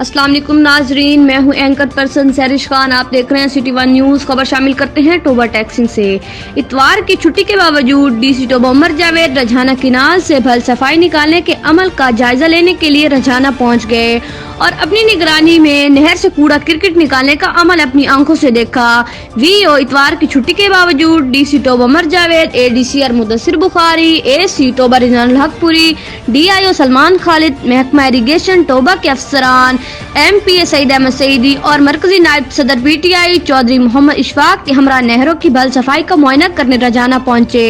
अस्सलाम वालेकुम नाजरीन, मैं हूं एंकर पर्सन सैरिश खान। आप देख रहे हैं सिटी वन न्यूज़। खबर शामिल करते हैं टोबा टैक्सिंग से। इतवार की छुट्टी के बावजूद डीसी टोबा उमर जावेद रजाना किनाल से भल सफाई निकालने के अमल का जायजा लेने के लिए रजाना पहुंच गए और अपनी निगरानी में नहर से कूड़ा क्रिकेट निकालने का अमल अपनी आंखों से देखा। वीओ इतवार की छुट्टी के बावजूद DC Toba Umar Javed, ADCR Mudassir Bukhari, AC Toba Rizwanul Haqpuri, DIO Salman Khalid, महकमा इरिगेशन टोबा के अफसरान, एमपीए सईद अहमद सईदी और मरकजी नायब सदर पीटीआई चौधरी मोहम्मद इशफाक के हमरा नहरों की भल सफाई का मुआयना करने रजाना पहुंचे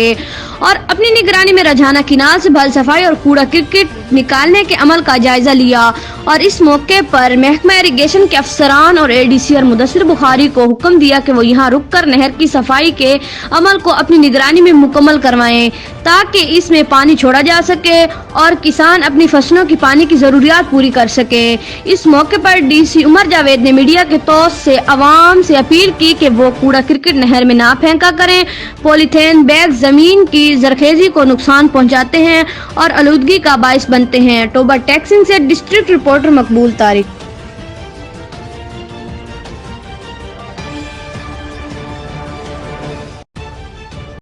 और अपनी निगरानी में रजाना किनाल से भल सफाई और कूड़ा क्रिकेट निकालने के अमल का जायजा लिया। और इस मौके पर महकमा इरिगेशन के अफसरान और एडीसीआर मुदस्सिर बुखारी को हुक्म दिया कि वो यहाँ रुक कर नहर की सफाई के अमल को अपनी निगरानी में मुकम्मल करवाएं ताकि इसमें पानी छोड़ा जा सके और किसान अपनी फसलों की पानी की जरूरियात पूरी कर सके। इस मौके पर डीसी उमर जावेद ने मीडिया के तौर से अवाम से अपील की कि वो कूड़ा क्रिकेट नहर में ना फेंका करें। पॉलीथीन बैग जमीन की जरखेजी को नुकसान पहुंचाते हैं और आलूदगी का बायस बनते हैं। टोबा टैक्सिंग से डिस्ट्रिक्ट रिपोर्टर मकबूल तारिक।